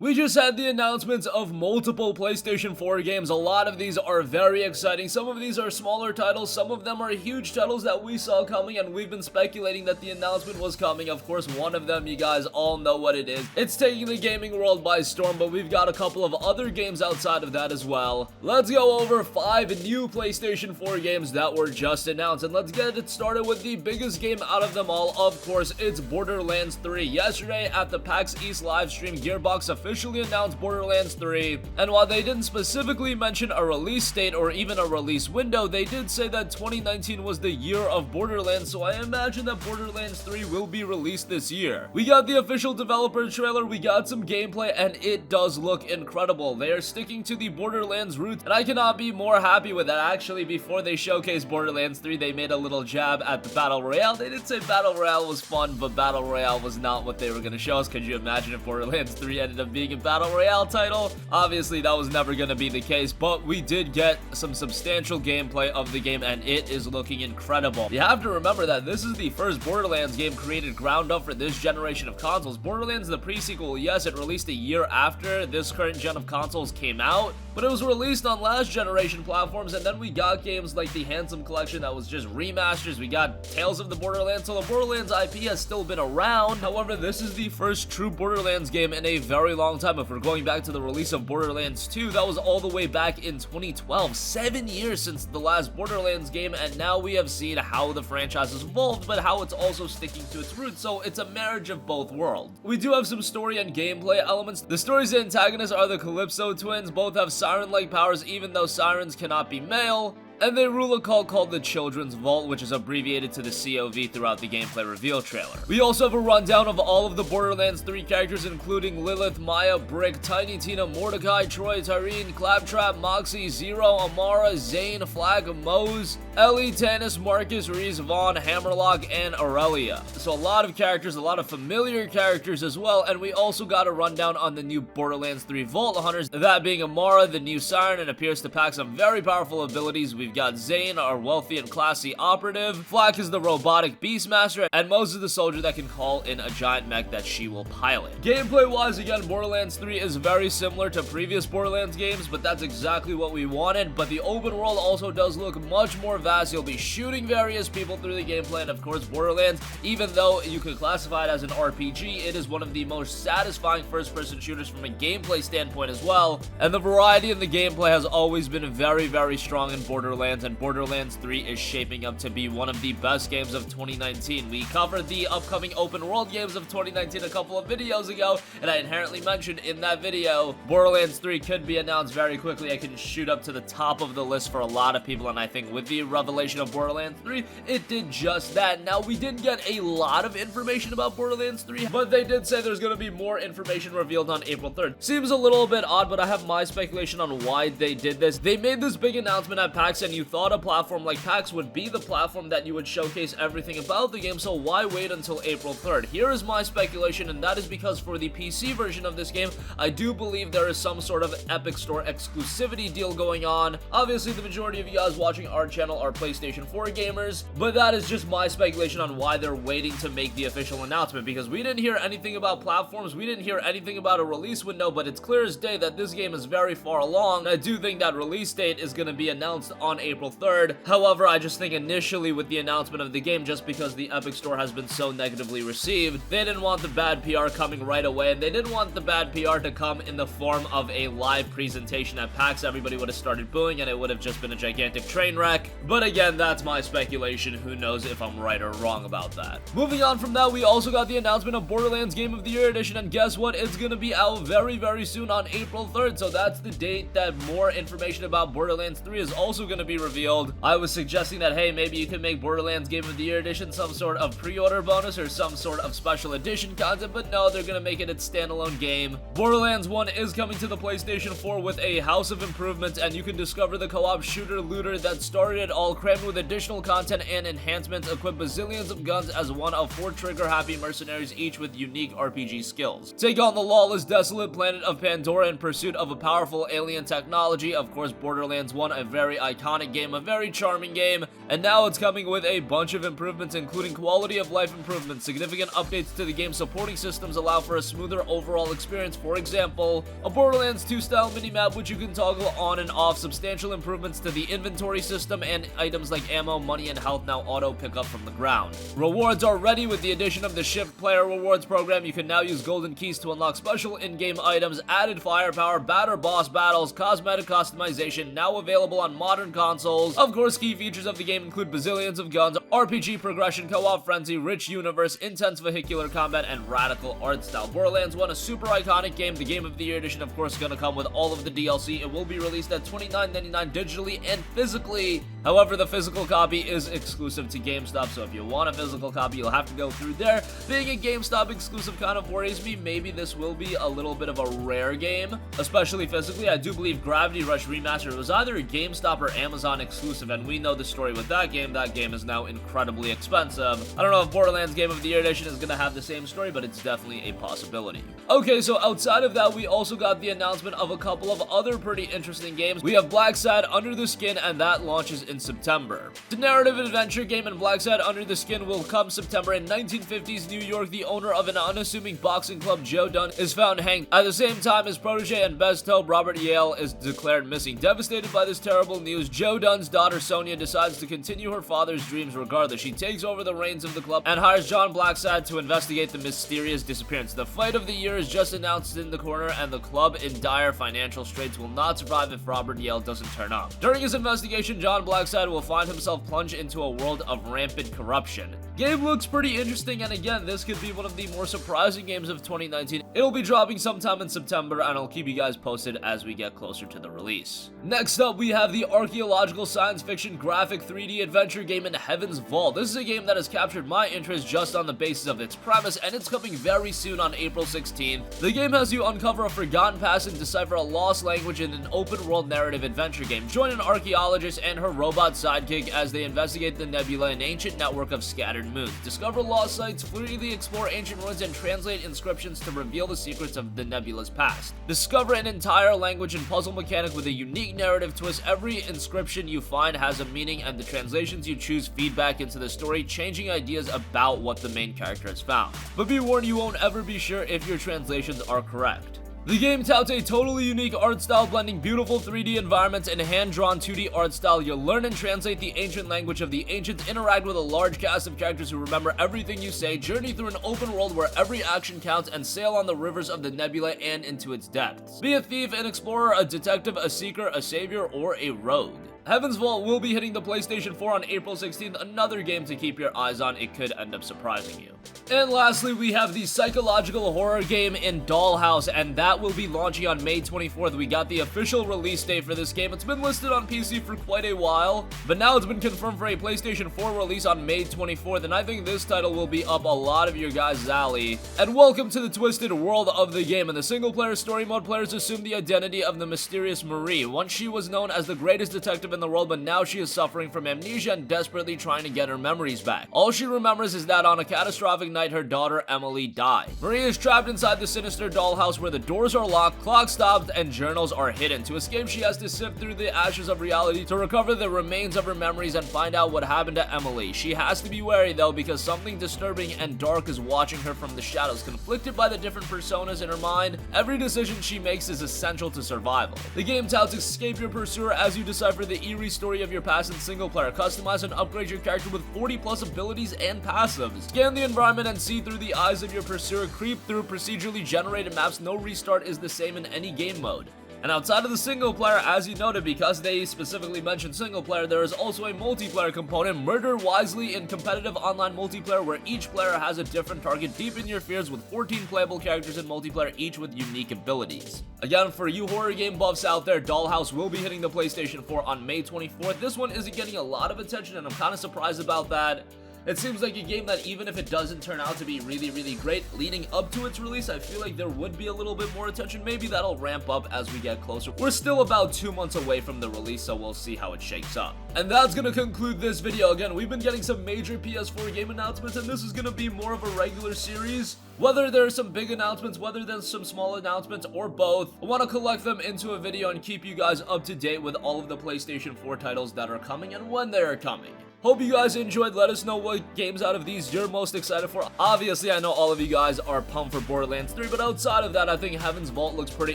We just had the announcements of multiple PlayStation 4 games. A lot of these are very exciting. Some of these are smaller titles, some of them are huge titles that we saw coming, and we've been speculating that the announcement was coming. Of course, one of them, you guys all know what it is. It's taking the gaming world by storm, but we've got a couple of other games outside of that as well. Let's go over 5 new PlayStation 4 games that were just announced, and let's get it started with the biggest game out of them all. Of course, it's Borderlands 3. Yesterday at the PAX East livestream, Gearbox officially announced Borderlands 3, and while they didn't specifically mention a release date or even a release window, they did say that 2019 was the year of Borderlands, so I imagine that Borderlands 3 will be released this year. We got the official developer trailer, we got some gameplay, and it does look incredible. They are sticking to the Borderlands roots, and I cannot be more happy with that. Actually, before they showcased Borderlands 3, they made a little jab at the Battle Royale. They did say Battle Royale was fun, but Battle Royale was not what they were going to show us. Could you imagine if Borderlands 3 ended up being a Battle Royale title? Obviously, that was never going to be the case, but we did get some substantial gameplay of the game, and it is looking incredible. You have to remember that this is the first Borderlands game created ground up for this generation of consoles. Borderlands, the pre-sequel, yes, it released a year after this current gen of consoles came out, but it was released on last generation platforms, and then we got games like the Handsome Collection that was just remasters. We got Tales of the Borderlands, so the Borderlands IP has still been around. However, this is the first true Borderlands game in a very long time. If we're going back to the release of Borderlands 2, that was all the way back in 2012. 7 years since the last Borderlands game, and now we have seen how the franchise has evolved, but how it's also sticking to its roots, so it's a marriage of both worlds. We do have some story and gameplay elements. The story's antagonists are the Calypso twins. Both have siren-like powers, even though sirens cannot be male, and they rule a cult called the Children's Vault, which is abbreviated to the COV throughout the gameplay reveal trailer. We also have a rundown of all of the Borderlands 3 characters, including Lilith, Maya, Brick, Tiny Tina, Mordecai, Troy, Tyreen, Claptrap, Moxie, Zero, Amara, Zane, Flag, Mose, Ellie, Tannis, Marcus, Reese, Vaughn, Hammerlock, and Aurelia. So a lot of characters, a lot of familiar characters as well, and we also got a rundown on the new Borderlands 3 Vault Hunters, that being Amara, the new siren, and appears to pack some very powerful abilities. We've got Zane, our wealthy and classy operative, Flack is the robotic beastmaster, and Mose is the soldier that can call in a giant mech that she will pilot. Gameplay-wise, again, Borderlands 3 is very similar to previous Borderlands games, but that's exactly what we wanted. But the open world also does look much more vast. You'll be shooting various people through the gameplay, and of course, Borderlands, even though you could classify it as an RPG, it is one of the most satisfying first-person shooters from a gameplay standpoint as well, and the variety in the gameplay has always been very, very strong in Borderlands, and Borderlands 3 is shaping up to be one of the best games of 2019. We covered the upcoming open world games of 2019 a couple of videos ago, and I inherently mentioned in that video, Borderlands 3 could be announced very quickly. It can shoot up to the top of the list for a lot of people, and I think with the revelation of Borderlands 3, it did just that. Now, we didn't get a lot of information about Borderlands 3, but they did say there's going to be more information revealed on April 3rd. Seems a little bit odd, but I have my speculation on why they did this. They made this big announcement at PAX, and you thought a platform like PAX would be the platform that you would showcase everything about the game, so why wait until April 3rd? Here is my speculation, and that is because for the PC version of this game, I do believe there is some sort of Epic Store exclusivity deal going on. Obviously, the majority of you guys watching our channel are PlayStation 4 gamers, but that is just my speculation on why they're waiting to make the official announcement, because we didn't hear anything about platforms, we didn't hear anything about a release window, but it's clear as day that this game is very far along. I do think that release date is going to be announced on April 3rd. However, I just think initially with the announcement of the game, just because the Epic Store has been so negatively received, they didn't want the bad PR coming right away, and they didn't want the bad PR to come in the form of a live presentation at PAX. Everybody would have started booing, and it would have just been a gigantic train wreck. But again, that's my speculation. Who knows if I'm right or wrong about that. Moving on from that, we also got the announcement of Borderlands Game of the Year Edition, and guess what? It's going to be out very, very soon on April 3rd, so that's the date that more information about Borderlands 3 is also going to be revealed. I was suggesting that, hey, maybe you could make Borderlands Game of the Year Edition some sort of pre-order bonus or some sort of special edition content, but no, they're gonna make it its standalone game. Borderlands 1 is coming to the PlayStation 4 with a house of improvements, and you can discover the co-op shooter-looter that started it all, crammed with additional content and enhancements, equip bazillions of guns as one of 4 trigger-happy mercenaries, each with unique RPG skills. Take on the lawless, desolate planet of Pandora in pursuit of a powerful alien technology. Of course, Borderlands 1, a very iconic iconic game, a very charming game, and now it's coming with a bunch of improvements, including quality of life improvements. Significant updates to the game's supporting systems allow for a smoother overall experience. For example, a Borderlands 2 style minimap which you can toggle on and off, substantial improvements to the inventory system, and items like ammo, money, and health now auto pick up from the ground. Rewards are ready with the addition of the Shift Player Rewards program. You can now use golden keys to unlock special in-game items, added firepower, batter boss battles, cosmetic customization, now available on modern consoles. Of course, key features of the game include bazillions of guns, RPG progression, co-op frenzy, rich universe, intense vehicular combat, and radical art style. Borderlands 1, a super iconic game. The Game of the Year edition, of course, is going to come with all of the DLC. It will be released at $29.99 digitally and physically. However, the physical copy is exclusive to GameStop, so if you want a physical copy, you'll have to go through there. Being a GameStop exclusive kind of worries me. Maybe this will be a little bit of a rare game, especially physically. I do believe Gravity Rush Remastered was either a GameStop or Amazon exclusive, and we know the story with that game. That game is now incredibly expensive. I don't know if Borderlands Game of the Year edition is going to have the same story, but it's definitely a possibility. Okay, so outside of that, we also got the announcement of a couple of other pretty interesting games. We have Blackside Under the Skin, and that launches in September. The narrative adventure game in Blackside Under the Skin will come September. In 1950s New York, the owner of an unassuming boxing club, Joe Dunn, is found hanged. At the same time, his protege and best hope, Robert Yale, is declared missing. Devastated by this terrible news, Joe Dunn's daughter, Sonia, decides to continue her father's dreams regardless. She takes over the reins of the club and hires John Blackside to investigate the mysterious disappearance. The fight of the year is just announced in the corner, and the club, in dire financial straits, will not survive if Robert Yale doesn't turn up. During his investigation, John Blackside will find himself plunged into a world of rampant corruption. Game looks pretty interesting, and again, this could be one of the more surprising games of 2019. It'll be dropping sometime in September, and I'll keep you guys posted as we get closer to the release. Next up, we have the archaeological science fiction graphic 3D adventure game in Heaven's Vault. This is a game that has captured my interest just on the basis of its premise, and it's coming very soon on April 16th. The game has you uncover a forgotten past and decipher a lost language in an open-world narrative adventure game. Join an archaeologist and her robot sidekick as they investigate the nebula, an ancient network of scattered moons. Discover lost sites, freely explore ancient ruins, and translate inscriptions to reveal the secrets of the nebula's past. Discover an entire language and puzzle mechanic with a unique narrative twist. Every inscription you find has a meaning, and the translations you choose feed back into the story, changing ideas about what the main character has found. But be warned, you won't ever be sure if your translations are correct. The game touts a totally unique art style, blending beautiful 3D environments and hand-drawn 2D art style. You'll learn and translate the ancient language of the ancients, interact with a large cast of characters who remember everything you say, journey through an open world where every action counts, and sail on the rivers of the nebula and into its depths. Be a thief, an explorer, a detective, a seeker, a savior, or a rogue. Heaven's Vault will be hitting the PlayStation 4 on April 16th, another game to keep your eyes on. It could end up surprising you. And lastly, we have the psychological horror game in Dollhouse, and that will be launching on May 24th. We got the official release date for this game. It's been listed on PC for quite a while, but now it's been confirmed for a PlayStation 4 release on May 24th, and I think this title will be up a lot of your guys' alley. And welcome to the twisted world of the game. In the single-player story mode, players assume the identity of the mysterious Marie. Once she was known as the greatest detective in the world, but now she is suffering from amnesia and desperately trying to get her memories back. All she remembers is that on a catastrophic night, her daughter Emily died. Marie is trapped inside the sinister dollhouse where the doors are locked, clocks stopped, and journals are hidden. To escape, she has to sift through the ashes of reality to recover the remains of her memories and find out what happened to Emily. She has to be wary though, because something disturbing and dark is watching her from the shadows. Conflicted by the different personas in her mind, every decision she makes is essential to survival. The game touts escape your pursuer as you decipher the eerie story of your past in single player. Customize and upgrade your character with 40 plus abilities and passives. Scan the environment and see through the eyes of your pursuer. Creep through procedurally generated maps. No restart is the same in any game mode. And outside of the single player, as you noted, because they specifically mentioned single player, there is also a multiplayer component. Murder wisely in competitive online multiplayer where each player has a different target. Deepen your fears with 14 playable characters in multiplayer, each with unique abilities. Again, for you horror game buffs out there, Dollhouse will be hitting the PlayStation 4 on May 24th. This one isn't getting a lot of attention, and I'm kind of surprised about that. It seems like a game that even if it doesn't turn out to be really great, leading up to its release, I feel like there would be a little bit more attention. Maybe that'll ramp up as we get closer. We're still about 2 months away from the release, so we'll see how it shakes up. And that's gonna conclude this video. Again, we've been getting some major PS4 game announcements, and this is gonna be more of a regular series. Whether there are some big announcements, whether there's some small announcements, or both, I want to collect them into a video and keep you guys up to date with all of the PlayStation 4 titles that are coming and when they are coming. Hope you guys enjoyed. Let us know what games out of these you're most excited for. Obviously, I know all of you guys are pumped for Borderlands 3, but outside of that, I think Heaven's Vault looks pretty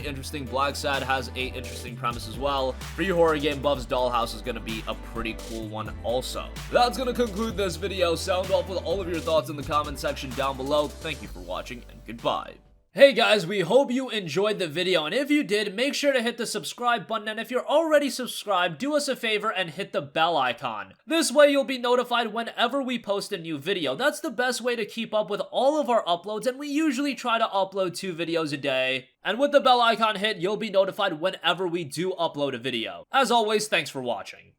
interesting. Blackside has a interesting premise as well. For you horror game buffs, Dollhouse is going to be a pretty cool one also. That's going to conclude this video. Sound off with all of your thoughts in the comment section down below. Thank you for watching, and goodbye. Hey guys, we hope you enjoyed the video, and if you did, make sure to hit the subscribe button, and if you're already subscribed, do us a favor and hit the bell icon. This way you'll be notified whenever we post a new video. That's the best way to keep up with all of our uploads, and we usually try to upload 2 videos a day. And with the bell icon hit, you'll be notified whenever we do upload a video. As always, thanks for watching.